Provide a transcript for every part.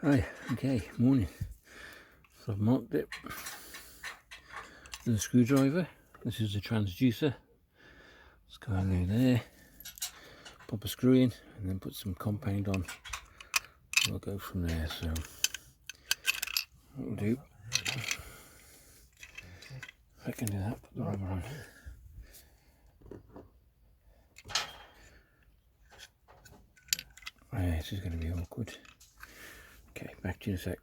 Hi, okay, morning. So I've marked it with a screwdriver. This is the transducer. It's going in there, pop a screw in, and then put some compound on. We'll go from there. So what we'll do, if I can do that, put the rubber on. Right, this is going to be awkward. Okay, back to you in a sec.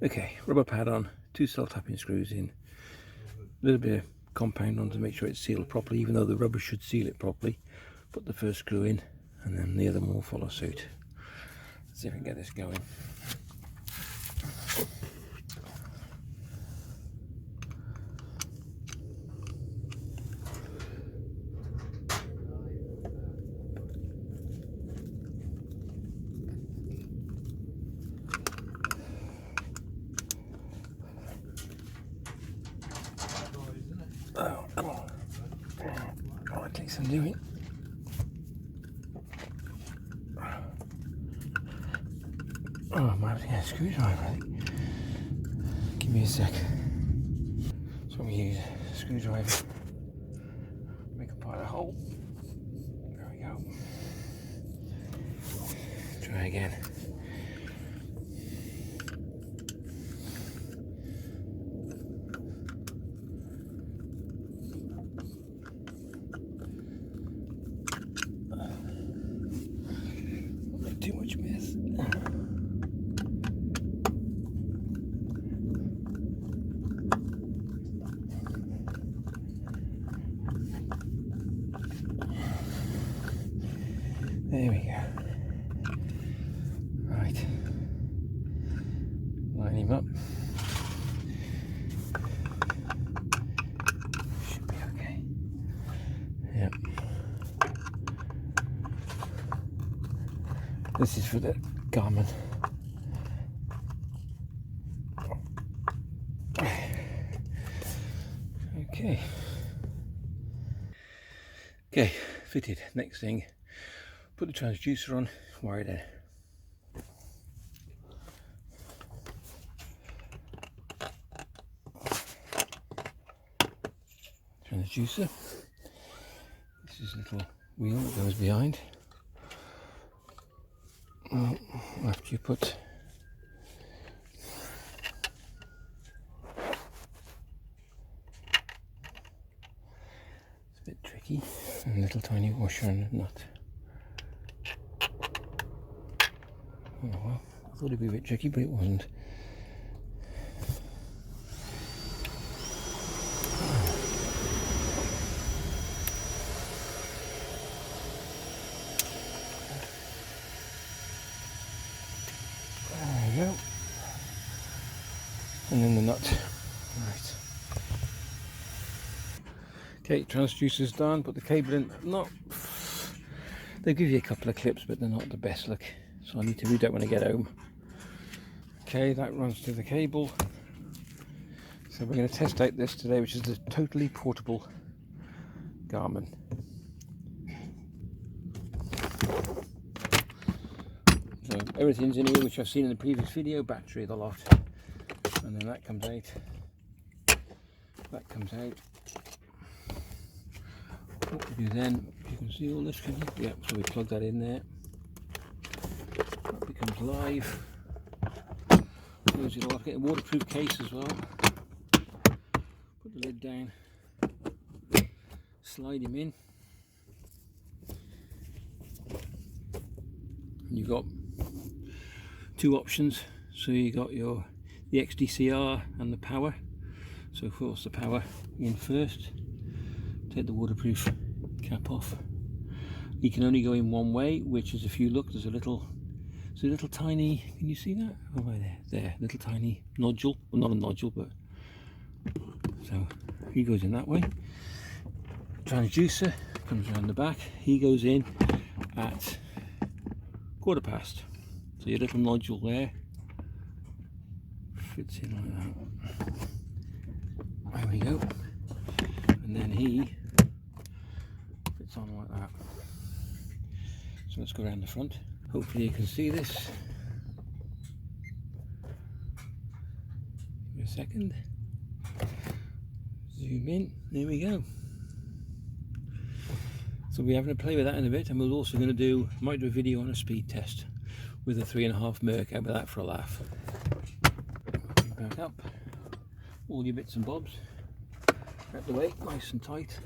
Okay, rubber pad on, 2 self-tapping screws in, a little bit of compound on to make sure it's sealed properly, even though the rubber should seal it properly. Put the first screw in, and then the other one will follow suit. Let's see if we can get this going. Oh, come on. Oh, it takes some doing. Oh, I might have to get a screwdriver, I think. Give me a sec. So we use a screwdriver. Make a part of the hole. There we go. Try again. Don't make too much mess. There we go. Right. Line him up. Should be okay. Yep. This is for the Garmin. Okay. Okay, fitted. Next thing, put the transducer on, wire it in. Transducer. This is a little wheel that goes behind. After you put it's a bit tricky, and a little tiny washer and nut. Oh well, I thought it'd be a bit tricky, but it wasn't. There we go. And then the nut. Right. Okay, transducer's done, put the cable in. They give you a couple of clips, but they're not the best look. So I need to read that when I get home. Okay, that runs to the cable. So we're going to test out this today, which is the totally portable Garmin. So everything's in here, which I've seen in the previous video, battery, the lot. And then that comes out. That comes out. What we do then, you can see all this, can you? Yeah, so we plug that in there. That becomes live. Close it off, get a waterproof case as well. Put the lid down. Slide him in. You've got 2 options. So you got the XDCR and the power. So force the power in first. Take the waterproof cap off. You can only go in one way, which is if you look, there's a little tiny, can you see that? Oh, right there, little tiny nodule. Well, not a nodule, but so he goes in that way. Transducer comes around the back. He goes in at 1/4 So your little nodule there fits in like that. There we go. And then he fits on like that. So let's go around the front. Hopefully you can see this. second. Zoom in, there we go. So we're having a play with that in a bit, and we're also going to might do a video on a speed test with a 3.5 Merc out with that for a laugh. Back up, all your bits and bobs out the way, nice and tight.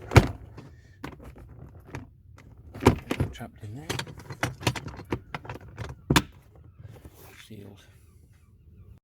Trapped in there.